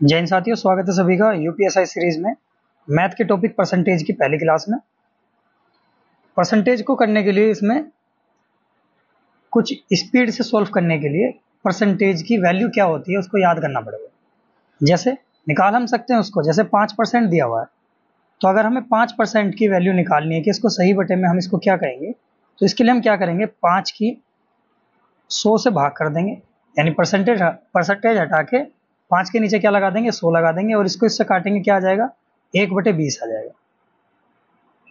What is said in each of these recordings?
जय हिंद साथियों, स्वागत है सभी का यूपीएसआई सीरीज में। मैथ के टॉपिक परसेंटेज की पहली क्लास में। परसेंटेज को करने के लिए इसमें कुछ स्पीड से सॉल्व करने के लिए परसेंटेज की वैल्यू क्या होती है उसको याद करना पड़ेगा। जैसे निकाल हम सकते हैं उसको, जैसे 5% दिया हुआ है, तो अगर हमें 5% की वैल्यू निकालनी है कि इसको सही बटे में हम इसको क्या कहेंगे, तो इसके लिए हम क्या करेंगे, 5 की 100 से भाग कर देंगे, यानी परसेंटेज हटा के 5 के नीचे क्या लगा देंगे, 100 लगा देंगे, और इसको इससे काटेंगे, क्या आ जाएगा, 1/20 आ जाएगा।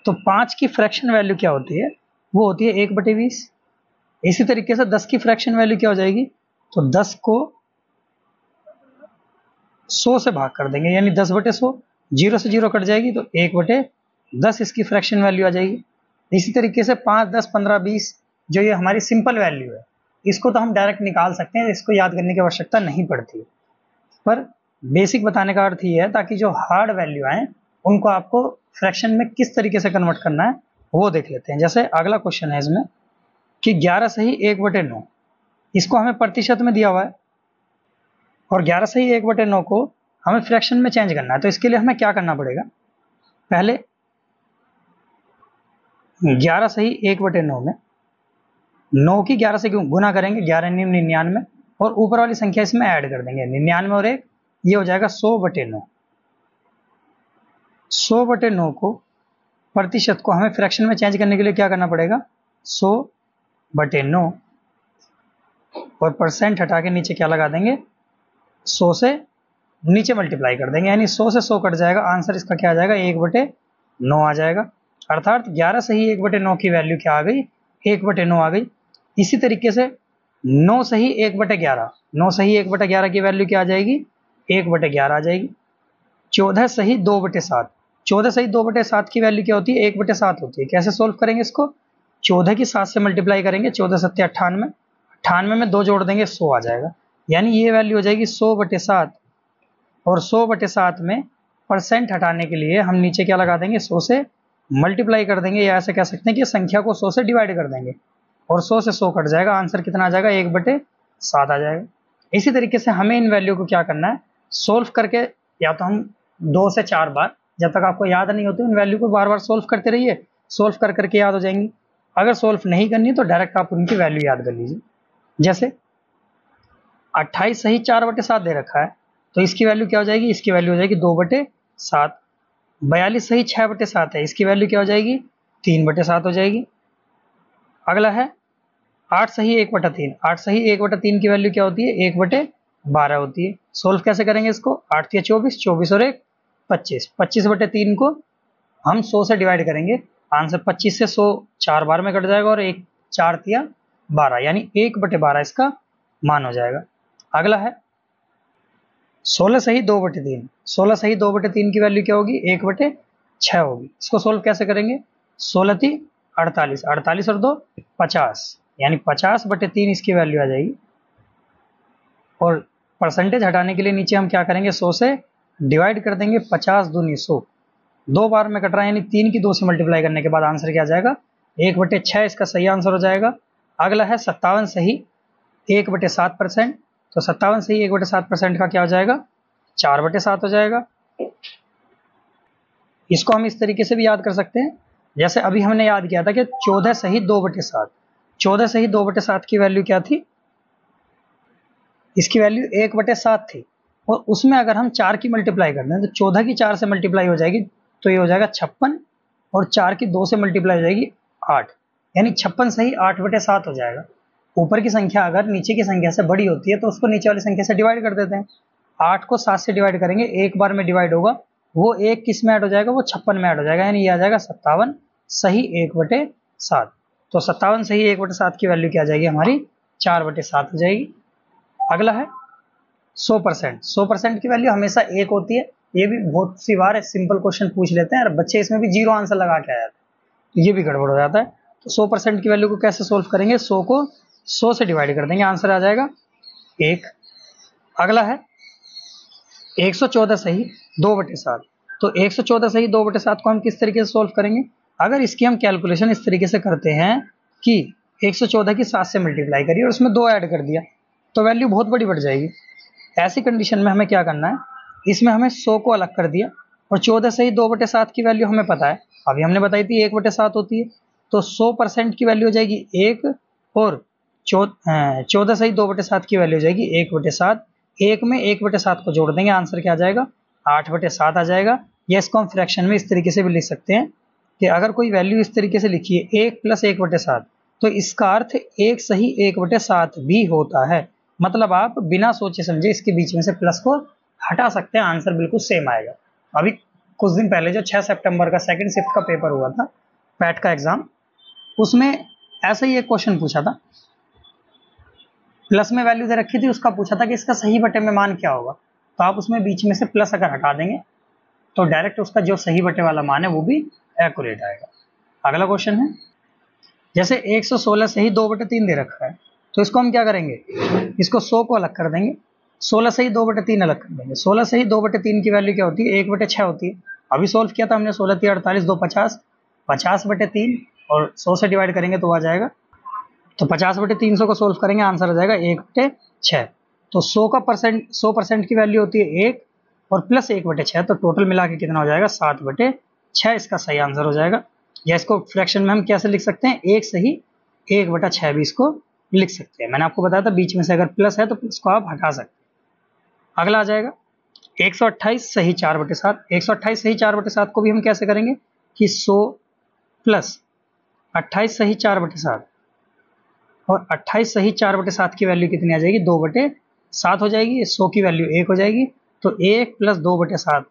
तो 5 की फ्रैक्शन वैल्यू क्या होती है, वो होती है 1/20। इसी तरीके से 10 की फ्रैक्शन वैल्यू क्या हो जाएगी, तो 10 को 100 से भाग कर देंगे, यानी 10/100, 0 से 0 कट जाएगी, तो 1/10 इसकी फ्रैक्शन वैल्यू आ जाएगी। इसी तरीके से 5, 10, 15, 20 जो ये हमारी सिंपल वैल्यू है, इसको तो हम डायरेक्ट निकाल सकते हैं, इसको याद करने की आवश्यकता नहीं पड़ती। पर बेसिक बताने का अर्थ ये है ताकि जो हार्ड वैल्यू आए उनको आपको फ्रैक्शन में किस तरीके से कन्वर्ट करना है वो देख लेते हैं। जैसे अगला क्वेश्चन है इसमें कि 11 सही 1/9, इसको हमें प्रतिशत में दिया हुआ है, और 11 सही 1/9 को हमें फ्रैक्शन में चेंज करना है। तो इसके लिए हमें क्या करना पड़ेगा, पहले 11 सही 1/9 में 9 की 11 से गुना करेंगे, 11 9 99, और ऊपर वाली संख्या इसमें ऐड कर देंगे, 99 और 1, ये हो जाएगा 100/9। 100/9 को प्रतिशत को हमें फ्रैक्शन में चेंज करने के लिए क्या करना पड़ेगा, 100/9, और परसेंट हटा के नीचे क्या लगा देंगे, 100 से नीचे मल्टीप्लाई कर देंगे, यानी 100 से 100 कट जाएगा, आंसर इसका क्या आ जाएगा, 1/9 आ जाएगा। अर्थात 11 सही 1/9 की वैल्यू क्या आ गई, 1/9 आ गई। इसी तरीके से 9 सही 1/11, 9 सही 1/11 की वैल्यू क्या आ जाएगी, 1/11 आ जाएगी। 14 सही 2/7, 14 सही 2/7 की वैल्यू क्या होती है, 1/7 होती है। कैसे सोल्व करेंगे इसको, 14 की 7 से मल्टीप्लाई करेंगे, 14 7 98, 98 में 2 जोड़ देंगे, 100 आ जाएगा, यानी ये वैल्यू हो जाएगी 100/7। और 100/7 में परसेंट हटाने के लिए हम नीचे क्या लगा देंगे, 100 से मल्टीप्लाई कर देंगे, या ऐसे कह सकते हैं कि संख्या को 100 से डिवाइड कर देंगे, और 100 से 100 कट जाएगा, आंसर कितना आ जाएगा, 1/7 आ जाएगा। इसी तरीके से हमें इन वैल्यू को क्या करना है, सोल्व करके, या तो हम 2 से 4 बार, जब तक आपको याद नहीं होती उन वैल्यू को बार बार सोल्व करते रहिए, सोल्व कर करके याद हो जाएंगी। अगर सोल्व नहीं करनी है तो डायरेक्ट आप उनकी वैल्यू याद कर लीजिए। जैसे 28 सही 4/7 दे रखा है, तो इसकी वैल्यू क्या हो जाएगी, इसकी वैल्यू हो जाएगी 2/7। 42 सही 6/7 है, इसकी वैल्यू क्या हो जाएगी, 3/7 हो जाएगी। अगला है 8 सही 1/3, 8 सही 1/3 की वैल्यू क्या होती है, 1/12 होती है। सोल्व कैसे करेंगे इसको, 8 तिया 24, 24 और 1 25, 25/3 को हम 100 से डिवाइड करेंगे, आंसर 25 से 100 4 बार में कट जाएगा, और 1 4 तिया 12, यानी 1/12 इसका मान हो जाएगा। अगला है 16 सही 2/3, 16 सही 2/3 की वैल्यू क्या होगी, 1/6 होगी। इसको सोल्व कैसे करेंगे, 16 ती 48, 48 और 2 50, यानी 50/3 इसकी वैल्यू आ जाएगी। और परसेंटेज हटाने के लिए नीचे हम क्या करेंगे, 100 से डिवाइड कर देंगे, 50 दूनी 100, 2 बार में कट रहा है, यानी 3 की 2 से मल्टीप्लाई करने के बाद आंसर क्या आ जाएगा, 1/6 इसका सही आंसर हो जाएगा। अगला है 57 सही 1/7%, तो 57 सही 1/7% का क्या हो जाएगा, 4/7 हो जाएगा। इसको हम इस तरीके से भी याद कर सकते हैं, जैसे अभी हमने याद किया था कि 14 सही 2/7, 14 सही 2/7 की वैल्यू क्या थी, इसकी वैल्यू 1/7 थी, और उसमें अगर हम 4 की मल्टीप्लाई कर दें तो 14 की 4 से मल्टीप्लाई हो जाएगी, तो ये हो जाएगा 56, और 4 की 2 से मल्टीप्लाई हो जाएगी 8, यानी 56 सही 8/7 हो जाएगा। ऊपर की संख्या अगर नीचे की संख्या से बड़ी होती है तो उसको नीचे वाली संख्या से डिवाइड कर देते हैं। 8 को 7 से डिवाइड करेंगे, एक बार में डिवाइड होगा, वो एक किस में ऐड हो जाएगा, वो 56 में ऐड हो जाएगा, यानी ये आ जाएगा 57 सही 1/7। तो 57 सही 1/7 की वैल्यू क्या आ जाएगी हमारी, 4/7 हो जाएगी। अगला है 100%, 100% की वैल्यू हमेशा 1 होती है। ये भी बहुत सी बार सिंपल क्वेश्चन पूछ लेते हैं और बच्चे इसमें भी 0 आंसर लगा के आ जाते हैं, तो ये भी गड़बड़ हो जाता है। तो 100% की वैल्यू को कैसे सोल्व करेंगे, 100 को 100 से डिवाइड कर देंगे, आंसर आ जाएगा 1। अगला है 114 सही 2/7, तो 114 सही 2/7 को हम किस तरीके से सोल्व करेंगे, अगर इसकी हम कैलकुलेशन इस तरीके से करते हैं कि 114 की 7 से मल्टीप्लाई करिए और उसमें 2 ऐड कर दिया, तो वैल्यू बहुत बड़ी बढ़ जाएगी। ऐसी कंडीशन में हमें क्या करना है, इसमें हमें 100 को अलग कर दिया, और 14 से ही 2/7 की वैल्यू हमें पता है, अभी हमने बताई थी 1/7 होती है, तो 100% की वैल्यू हो जाएगी 1, और 14 से ही 2/7 की वैल्यू हो जाएगी 1/7। 1 में 1/7 को जोड़ देंगे, आंसर क्या आ जाएगा, 8/7 आ जाएगा। या इसको हम फ्रैक्शन में इस तरीके से भी लिख सकते हैं कि अगर कोई वैल्यू इस तरीके से लिखी है 1 + 1/7, तो इसका अर्थ 1 सही 1/7 भी होता है। मतलब आप बिना सोचे समझे इसके बीच में से प्लस को हटा सकते हैं, आंसर बिल्कुल सेम आएगा। अभी कुछ दिन पहले जो 6 सितंबर का सेकंड शिफ्ट का पेपर हुआ था, पैट का एग्जाम, उसमें ऐसा ही एक क्वेश्चन पूछा था, प्लस में वैल्यू दे रखी थी, उसका पूछा था कि इसका सही बटे में मान क्या होगा। तो आप उसमें बीच में से प्लस अगर हटा देंगे तो डायरेक्ट उसका जो सही बटे वाला मान है वो भी एक्यूरेट आएगा। अगला क्वेश्चन है, जैसे 116 से ही 2/3 दे रखा है, तो इसको हम क्या करेंगे, इसको 100 को अलग कर देंगे, 16 से ही 2/3 अलग कर देंगे। 16 से ही 2/3 की वैल्यू क्या होती है, 1/6 होती है। अभी सोल्व किया था हमने, 16 × 3 = 48, 2 = 50, 50/3, और 100 से डिवाइड करेंगे तो आ जाएगा, तो 50/300 को सोल्व करेंगे, आंसर आ जाएगा 1/6। तो 100% की वैल्यू होती है 1, और प्लस 1/6, तो टोटल मिला के कितना हो जाएगा, 7/6 इसका सही आंसर हो जाएगा। या इसको फ्रैक्शन में हम कैसे लिख सकते हैं, 1 सही 1/6 भी इसको लिख सकते हैं। मैंने आपको बताया था बीच में से अगर प्लस है तो प्लस को आप हटा सकते हैं। अगला आ जाएगा 128 सही 4/7। 128 सही 4/7 को भी हम कैसे करेंगे कि 100 + 28 सही 4/7, और 28 सही 4/7 की वैल्यू कितनी आ जाएगी, 2/7 हो जाएगी। 100 की वैल्यू 1 हो जाएगी, तो 1 + 2/7,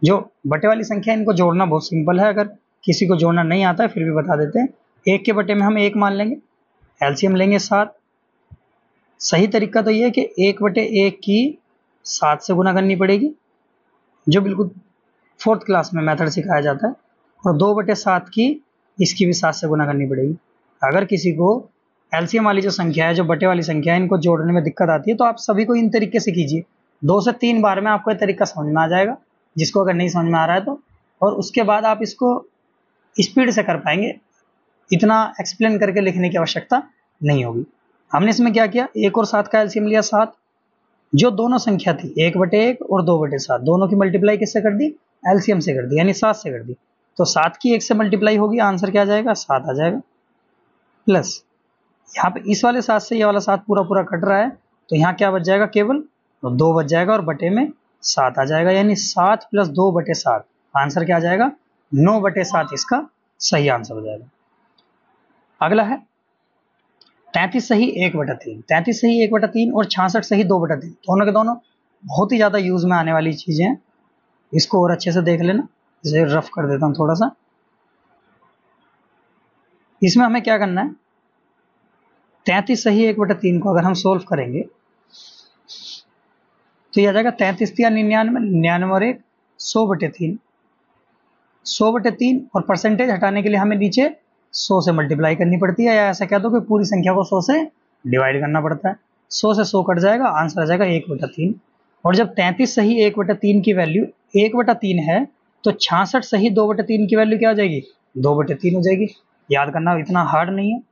जो बटे वाली संख्या, इनको जोड़ना बहुत सिंपल है, अगर किसी को जोड़ना नहीं आता है फिर भी बता देते हैं। 1 के बटे में हम 1 मान लेंगे, एलसीएम लेंगे 7। सही तरीका तो ये है कि 1/1 की 7 से गुना करनी पड़ेगी, जो बिल्कुल 4th क्लास में मेथड सिखाया जाता है, और 2/7 की इसकी भी 7 से गुना करनी पड़ेगी। अगर किसी को एलसीएम वाली जो संख्या है, जो बटे वाली संख्या है, इनको जोड़ने में दिक्कत आती है, तो आप सभी को इन तरीके से कीजिए, 2 से 3 बार में आपको ये तरीका समझ में आ जाएगा, जिसको अगर नहीं समझ में आ रहा है तो। और उसके बाद आप इसको स्पीड से कर पाएंगे, इतना एक्सप्लेन करके लिखने की आवश्यकता नहीं होगी। हमने इसमें क्या किया, 1 और 7 का एलसीएम लिया 7, जो दोनों संख्या थी 1/1 और 2/7, दोनों की मल्टीप्लाई किससे कर दी, एलसीएम से कर दी, यानी 7 से कर दी। तो 7 की 1 से मल्टीप्लाई होगी, आंसर क्या आ जाएगा, 7 आ जाएगा। प्लस यहाँ पे इस वाले 7 से ये वाला 7 पूरा पूरा कट रहा है, तो यहाँ क्या बच जाएगा, केवल 2 बच जाएगा, और बटे में 7 आ जाएगा, यानी 7 + 2/7, आंसर क्या आ जाएगा, 9/7 इसका सही आंसर हो जाएगा। अगला है 33 सही 1/3। 33 सही 1/3 और 66 सही 2/3, दोनों के दोनों बहुत ही ज्यादा यूज में आने वाली चीजें हैं, इसको और अच्छे से देख लेना। इसे रफ कर देता हूं थोड़ा सा। इसमें हमें क्या करना है, 33 सही 1/3 को अगर हम सोल्व करेंगे तो यह आ जाएगा 33 या 99, 99 और 1 100/3, 100/3, और परसेंटेज हटाने के लिए हमें नीचे 100 से मल्टीप्लाई करनी पड़ती है, या ऐसा कह दो कि पूरी संख्या को 100 से डिवाइड करना पड़ता है। 100 से 100 कट जाएगा, आंसर आ जाएगा 1/3। और जब 33 सही 1/3 की वैल्यू 1/3 है, तो 66 सही 2/3 की वैल्यू क्या हो जाएगी, 2/3 हो जाएगी। याद करना इतना हार्ड नहीं है।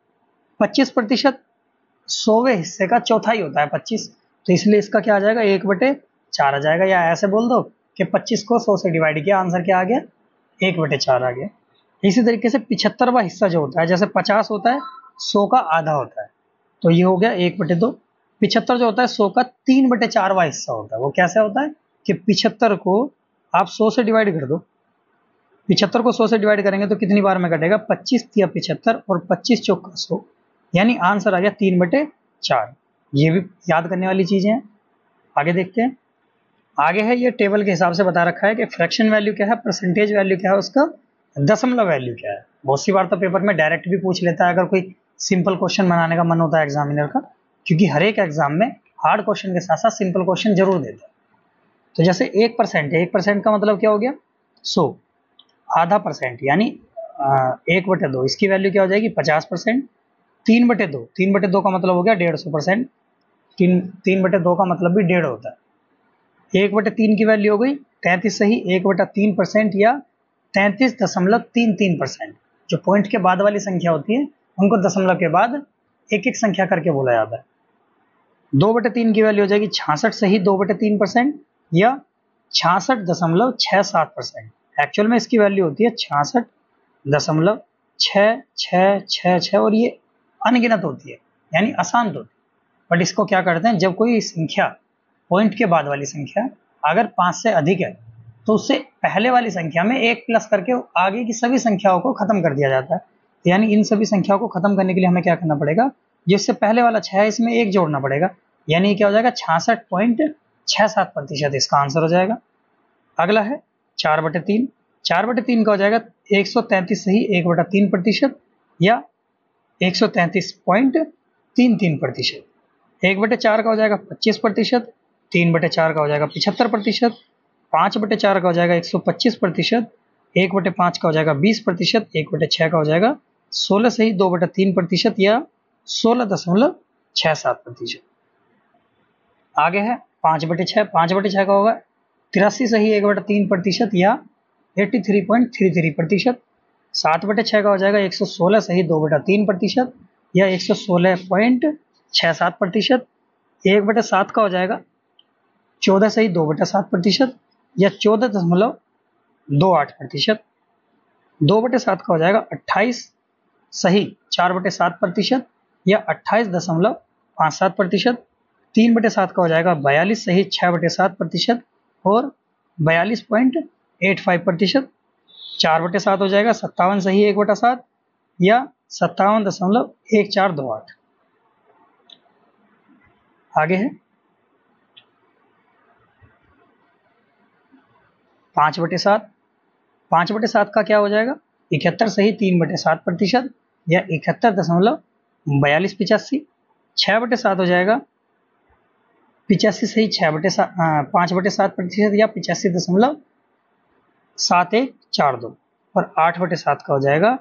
25% 100वें हिस्से का चौथाई होता है 25, तो इसलिए इसका क्या आ जाएगा, 1/4 आ जाएगा। या ऐसे बोल दो कि 25 को 100 से डिवाइड किया, आंसर क्या आ गया, 1/4 आ गया। इसी तरीके से 75वां हिस्सा जो होता है, जैसे 50 होता है 100 का आधा होता है, तो ये हो गया 1/2। 75 जो होता है 100 का 3/4वां हिस्सा होता है। वो कैसे होता है कि 75 को आप 100 से डिवाइड कर दो, 75 को 100 से डिवाइड करेंगे तो कितनी बार में कटेगा, 25 या 75, और 25 चौका 100, यानी आंसर आ गया 3/4। ये भी याद करने वाली चीजें हैं। आगे देखते हैं। आगे है ये टेबल के हिसाब से बता रखा है कि फ्रैक्शन वैल्यू क्या है, परसेंटेज वैल्यू क्या है, उसका दशमलव वैल्यू क्या है। बहुत सी बार तो पेपर में डायरेक्ट भी पूछ लेता है, अगर कोई सिंपल क्वेश्चन बनाने का मन होता है एग्जामिनर का, क्योंकि हर एक एग्जाम में हार्ड क्वेश्चन के साथ साथ सिंपल क्वेश्चन जरूर देता है। तो जैसे 1% है, 1% का मतलब क्या हो गया, 100, आधा परसेंट यानी 1/2, इसकी वैल्यू क्या हो जाएगी, 50%। 3/2, 3/2 का मतलब हो गया 150%। 3/2 का मतलब भी 1.5 होता है। 1/3 की वैल्यू हो गई 33 सही 1/3%, या 33.33%। जो पॉइंट के बाद वाली संख्या होती है उनको दशमलव के बाद एक एक संख्या करके बोला जाता है। 2/3 की वैल्यू हो जाएगी 66 सही 2/3% या 66.67%। एक्चुअल में इसकी वैल्यू होती है 66.6666 और ये अनगिनत होती है यानी अशांत होती है। बट इसको क्या करते हैं, जब कोई संख्या पॉइंट के बाद वाली संख्या अगर 5 से अधिक है तो उससे पहले वाली संख्या में 1 प्लस करके आगे की सभी संख्याओं को खत्म कर दिया जाता है। यानी इन सभी संख्याओं को खत्म करने के लिए हमें क्या करना पड़ेगा, जिससे पहले वाला 6 है इसमें 1 जोड़ना पड़ेगा, यानी क्या हो जाएगा 66.67% इसका आंसर हो जाएगा। अगला है 4/3। 4/3 का हो जाएगा 133 सही 1/3% या 133.33%। 1/4 का हो जाएगा 25%, 3/4 का हो जाएगा 75%, 5/4 का हो जाएगा 125%, 1/5 का हो जाएगा 20%, 1/6 का हो जाएगा 16 सही 2/3% या 16.67%। आगे है 5/6। 5/6 का होगा 83 सही 1/3% या 83.33%। 7/6 का हो जाएगा 116 सही 2/3% या 116.67%। 1/7 का हो जाएगा 14 सही 2/7% या 14.28%। 2/7 का हो जाएगा 28 सही 4/7% या 28.57%। 3/7 का हो जाएगा 42 सही 6/7% और 42.85%। 4/7 हो जाएगा 57 सही 1/7 या 57.1428। आगे है 5/7। 5/7 का क्या हो जाएगा 71 सही 3/7% या 71.4285। 6/7 हो जाएगा 85 सही 5/7% या 85.7142। और 8/7 का हो जाएगा,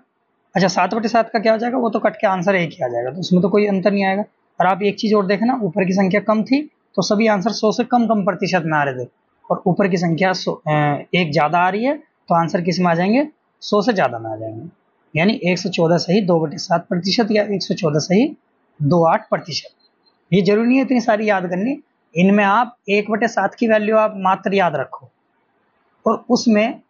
अच्छा 7/7 का क्या हो जाएगा, वो तो कट के आंसर एक ही आ जाएगा, तो उसमें तो कोई अंतर नहीं आएगा। और आप एक चीज और देखना, ऊपर की संख्या कम थी तो सभी आंसर 100 से कम कम प्रतिशत में आ रहे थे, और ऊपर की संख्या एक ज्यादा आ रही है तो आंसर किस में आ जाएंगे, 100 से ज्यादा में आ जाएंगे। यानी 114 सही 2/7% या 114 सही 28%। ये जरूरी नहीं है इतनी सारी याद करनी, इनमें आप 1/7 की वैल्यू आप मात्र याद रखो और उसमें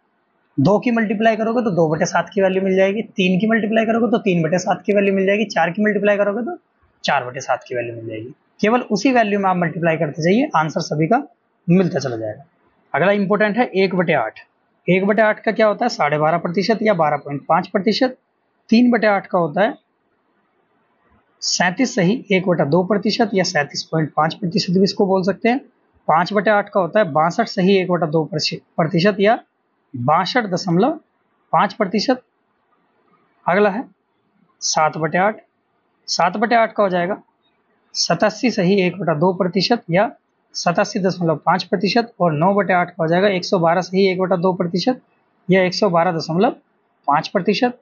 2 की मल्टीप्लाई करोगे तो 2/7 की वैल्यू मिल जाएगी, 3 की मल्टीप्लाई करोगे तो 3/7 की वैल्यू मिल जाएगी, 4 की मल्टीप्लाई करोगे तो 4/7 की वैल्यू मिल जाएगी। केवल उसी वैल्यू में आप मल्टीप्लाई करते जाइए, आंसर सभी का मिलता चला जाएगा। अगला इंपॉर्टेंट है 1/8। 1/8 का क्या होता है 12.5% या 12.5%। 3/8 का होता है 37 सही 1/2% या 37.5% भी इसको बोल सकते हैं। 5/8 का होता है 62 सही 1/2% या 62.5%। अगला है 7/8। 7/8 का हो जाएगा 87 सही 1/2% या 87.5% और 9/8 का हो जाएगा 112 सही 1/2% या 112.5%।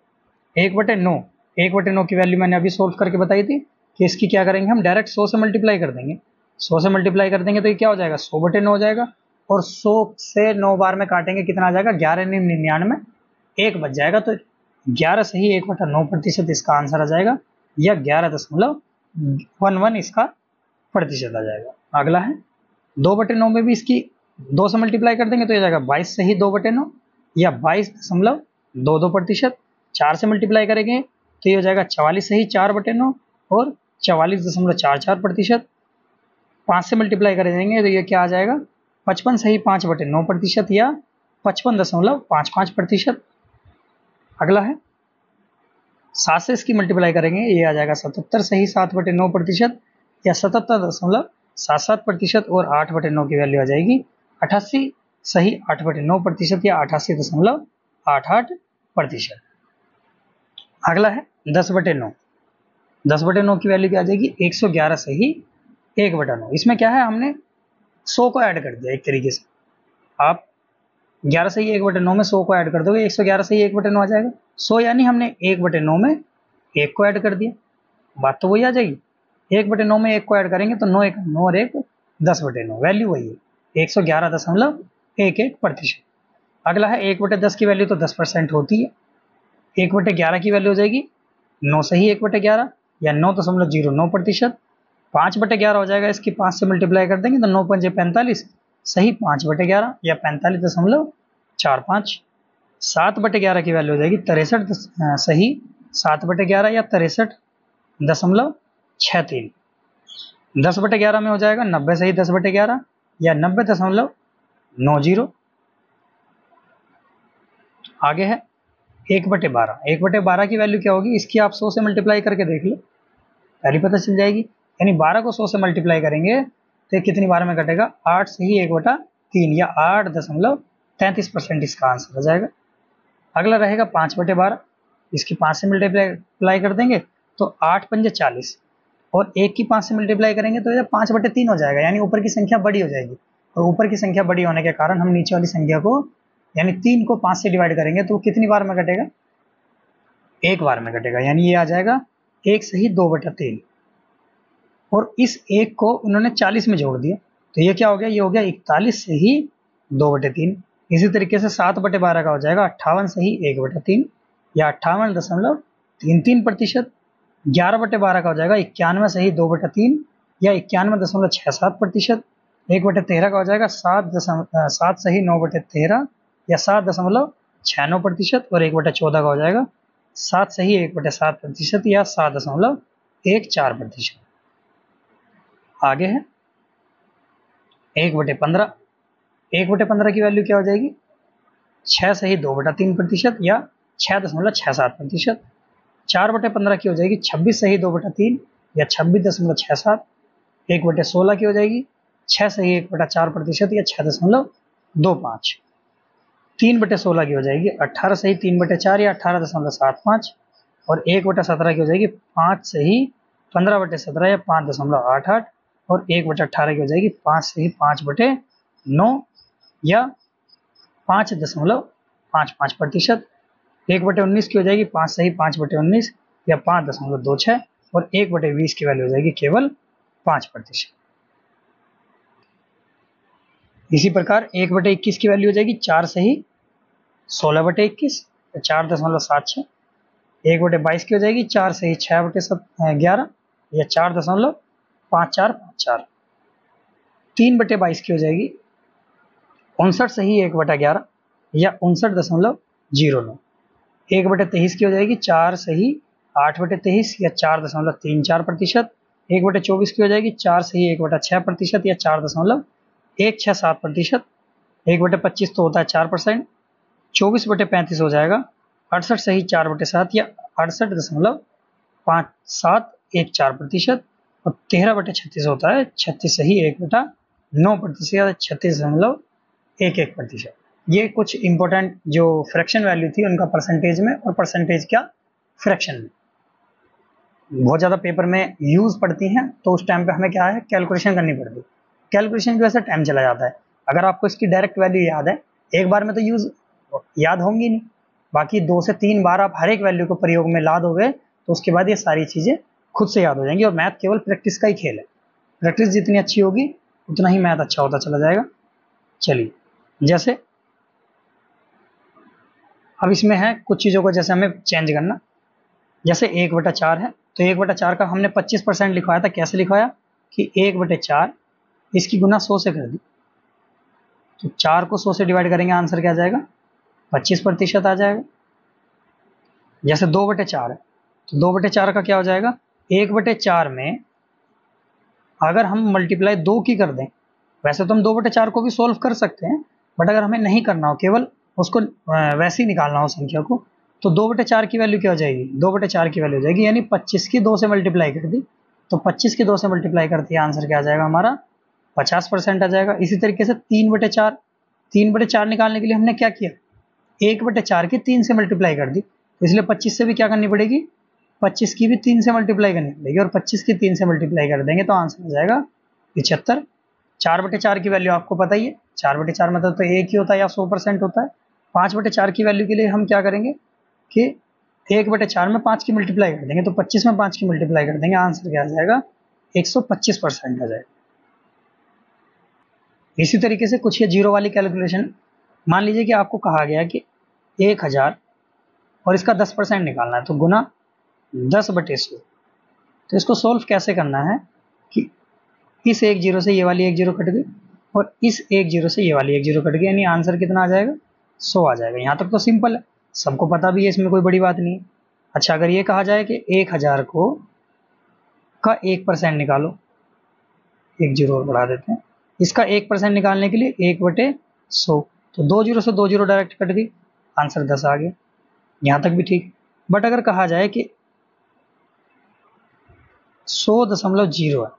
1/9। 1/9 की वैल्यू मैंने अभी सोल्व करके बताई थी कि इसकी क्या करेंगे, हम डायरेक्ट 100 से मल्टीप्लाई कर देंगे। 100 से मल्टीप्लाई कर देंगे तो ये क्या हो जाएगा 100/9 हो जाएगा, और 100 से 9 बार में काटेंगे कितना आ जाएगा 11×99, 1 बच जाएगा, तो 11 सही 1/9% इसका आंसर आ जाएगा या 11.11 इसका प्रतिशत आ जाएगा। अगला है 2/9 में भी इसकी 2 से मल्टीप्लाई कर देंगे तो ये जाएगा 22 सही 2/9 या 22.22%। 4 से मल्टीप्लाई करेंगे तो ये हो जाएगा 44 सही 4/9 और 44.44%। 5 से मल्टीप्लाई कर देंगे तो ये क्या आ जाएगा 55 सही 5/9% या 55.55%। अगला है 7 से इसकी मल्टीप्लाई करेंगे, ये आ जाएगा 77 सही 7/9% या 77.77% और 8/9 की वैल्यू आ जाएगी 88 सही 8/9% या 88.88%। अगला है 10/9। 10/9 की वैल्यू क्या आ जाएगी 111 सही 1/9। इसमें क्या है, हमने 100 को ऐड कर दिया एक तरीके से। आप 11 सही 1/9 में 100 को ऐड कर दोगे 111 सही 1/9 आ जाएगा। 100 यानी हमने 1/9 में 1 को ऐड कर दिया, बात तो वही आ जाएगी। 1/9 में 1 को ऐड करेंगे तो 9 1 9 और 1 10/9, वैल्यू वही है 111.11%। अगला है 1/10 की वैल्यू तो 10% होती है। 1/11 की वैल्यू हो जाएगी 9 सही 1/11 या 9.09%। 5/11 हो जाएगा, इसकी 5 से मल्टीप्लाई कर देंगे तो 9 पंजे 45 सही 5/11 या 45.45। 7/11 की वैल्यू हो जाएगी 63 सही 7/11 या 63.63। 10/11 में हो जाएगा 90 सही 10/11 या 90.90। आगे है 1/12। 1/12 की वैल्यू क्या होगी, इसकी आप 100 से मल्टीप्लाई करके देख लो, पहले पता चल जाएगी। यानी 12 को 100 से मल्टीप्लाई करेंगे तो कितनी बार में कटेगा, 8 सही 1/3 या 8.33% इसका आंसर हो जाएगा। अगला रहेगा 5/12, इसकी 5 से मल्टीप्लाई कर देंगे तो 8 पंजे 40 और 1 की 5 से मल्टीप्लाई करेंगे तो 5/3 हो जाएगा, यानी ऊपर की संख्या बड़ी हो जाएगी। और ऊपर की संख्या बड़ी होने के कारण हम नीचे वाली संख्या को यानी 3 को 5 से डिवाइड करेंगे तो कितनी बार में कटेगा, 1 बार में कटेगा। यानी ये आ जाएगा 1 सही 2/3 और इस 1 को उन्होंने 40 में जोड़ दिया तो ये क्या हो गया, ये हो गया 41 सही 2/3। इसी तरीके से 7/12 का हो जाएगा 58 सही 1/3 या 58.33%। 11/12 का हो जाएगा 91 सही 2/3 या 91.67%। 1/13 का हो जाएगा 7 सही 9/13 या 7.69% और 1/14 का हो जाएगा 7 सही 1/7% या 7.14%। आगे है 1/15। 1/15 की वैल्यू क्या हो जाएगी, 6 सही 2/3% या 6.67%। 4/15 की हो जाएगी 26 सही 2/3 या 26.67। 1/16 की हो जाएगी 6 सही 1/4% या 6.25। 3/16 की हो जाएगी 18 सही 3/4 या 18.75 और 1/17 की हो जाएगी 5 सही 15/17 या 5.88 और 1/18 की हो जाएगी 5 सही 5/9 या 5.55%। 1/19 की हो जाएगी 5 सही 5/19 या 5.26 और 1/20 की वैल्यू हो जाएगी केवल 5%। इसी प्रकार 1/21 की वैल्यू हो जाएगी 4 सही 16/21 या 4.76। 1/22 की हो जाएगी 4 सही 6/11 या 4.5454। 3/22 की हो जाएगी 59 सही 1/11 या 59.09। 1/23 की हो जाएगी 4 सही 8/23 या 4.34%। 1/24 की हो जाएगी 4 सही 1/6% या 4.167%। 1/25 तो होता है 4%। 24/35 हो जाएगा 68 सही 4/7 या 68.5714% और 13/36 होता है 36 सही 1/9% या 36.11%। ये कुछ इंपॉर्टेंट जो फ्रैक्शन वैल्यू थी उनका परसेंटेज में और परसेंटेज क्या फ्रैक्शन में बहुत ज़्यादा पेपर में यूज़ पड़ती हैं, तो उस टाइम पे हमें क्या है कैलकुलेशन करनी पड़ती है। कैलकुलेशन की वजह से टाइम चला जाता है। अगर आपको इसकी डायरेक्ट वैल्यू याद है एक बार में तो यूज़ याद होंगी नहीं, बाकी 2 से 3 बार आप हर एक वैल्यू को प्रयोग में ला दोगे तो उसके बाद ये सारी चीज़ें खुद से याद हो जाएंगी। और मैथ केवल प्रैक्टिस का ही खेल है, प्रैक्टिस जितनी अच्छी होगी उतना ही मैथ अच्छा होता चला जाएगा। चलिए, जैसे अब इसमें है कुछ चीज़ों को जैसे हमें चेंज करना, जैसे 1/4 है तो 1/4 का हमने 25% लिखवाया था। कैसे लिखवाया कि 1/4 इसकी गुना 100 से कर दी, तो 4 को 100 से डिवाइड करेंगे आंसर क्या आ जाएगा 25% आ जाएगा। जैसे 2/4 है तो 2/4 का क्या हो जाएगा 1/4 में अगर हम मल्टीप्लाई 2 की कर दें, वैसे तो हम 2/4 को भी सोल्व कर सकते हैं, बट अगर हमें नहीं करना हो केवल उसको वैसे ही निकालना हो संख्या को, तो 2/4 की वैल्यू क्या हो जाएगी 2/4 की वैल्यू हो जाएगी यानी 25 की 2 से मल्टीप्लाई कर दी, तो 25 की 2 से मल्टीप्लाई करती है आंसर क्या आ जाएगा हमारा 50% आ जाएगा। इसी तरीके से 3/4 निकालने के लिए हमने क्या किया 1/4 की 3 से मल्टीप्लाई कर दी, इसलिए 25 से भी क्या करनी पड़ेगी 25 की भी 3 से मल्टीप्लाई करनी पड़ेगी और 25 की 3 से मल्टीप्लाई कर देंगे तो आंसर आ जाएगा 75। 4/4 की वैल्यू आपको पता ही है, 4/4 मतलब तो एक ही होता है या 100% होता है। 5/4 की वैल्यू के लिए हम क्या करेंगे कि 1/4 में 5 की मल्टीप्लाई कर देंगे, तो 25 में 5 की मल्टीप्लाई कर देंगे, आंसर क्या आ जाएगा 125% आ जाएगा। इसी तरीके से कुछ ये जीरो वाली कैलकुलेशन, मान लीजिए कि आपको कहा गया कि 1000 और इसका 10% निकालना है, तो गुना 10/100। तो इसको सोल्व कैसे करना है कि इस एक जीरो से ये वाली एक जीरो कट गई और इस एक जीरो से ये वाली एक जीरो कट गई, यानी आंसर कितना आ जाएगा 100 आ जाएगा। यहाँ तक तो सिंपल है, सबको पता भी है, इसमें कोई बड़ी बात नहीं है। अच्छा अगर ये कहा जाए कि 1000 को का 1% निकालो, एक जीरो और बढ़ा देते हैं, इसका 1% निकालने के लिए 1/100, तो 2 जीरो से 2 जीरो डायरेक्ट कट गई, आंसर 10 आ गया। यहाँ तक भी ठीक। बट अगर कहा जाए कि 100.0 है,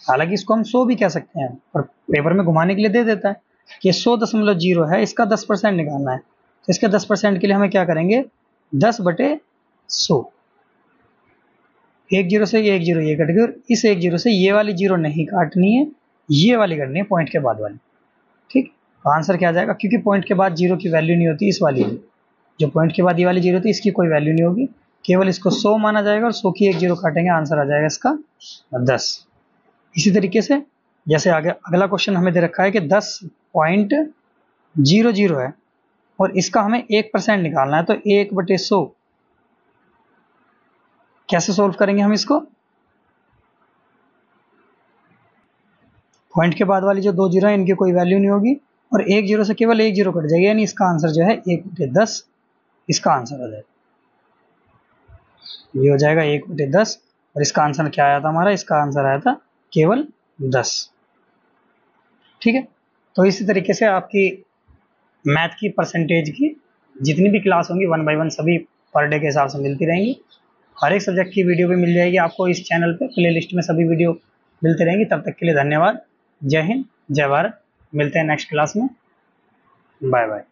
हालांकि इसको हम 100 भी कह सकते हैं और पेपर में घुमाने के लिए दे देता है कि 100.0 है, इसका 10% निकालना है, तो इसके 10% के लिए हमें क्या करेंगे 10/100। एक जीरो से ये एक जीरो ये कट गई और इस एक जीरो से ये वाली जीरो नहीं काटनी है, ये वाली करनी है पॉइंट के बाद वाली। ठीक, तो आंसर क्या आ जाएगा, क्योंकि पॉइंट के बाद जीरो की वैल्यू नहीं होती, इस वाली की जो पॉइंट के बाद ये वाली जीरो थी इसकी कोई वैल्यू नहीं होगी, केवल इसको 100 माना जाएगा और 100 की एक जीरो काटेंगे, आंसर आ जाएगा इसका 10। इसी तरीके से जैसे आगे अगला क्वेश्चन हमें दे रखा है कि 10.00 है और इसका हमें 1% निकालना है, तो 1/100 कैसे सोल्व करेंगे हम इसको, पॉइंट के बाद वाली जो 2 जीरो है इनकी कोई वैल्यू नहीं होगी और एक जीरो से केवल एक जीरो कट जाएगी, यानी इसका आंसर जो है 1/10 इसका आंसर हो जाएगा। ये हो जाएगा 1/10 और इसका आंसर क्या आया था हमारा, इसका आंसर आया था केवल 10। ठीक है, तो इसी तरीके से आपकी मैथ की परसेंटेज की जितनी भी क्लास होंगी 1 बाय 1 सभी पर डे के हिसाब से मिलती रहेंगी। हर एक सब्जेक्ट की वीडियो भी मिल जाएगी आपको इस चैनल पे, प्लेलिस्ट में सभी वीडियो मिलती रहेंगी। तब तक के लिए धन्यवाद। जय हिंद, जय भारत। मिलते हैं नेक्स्ट क्लास में। Bye bye.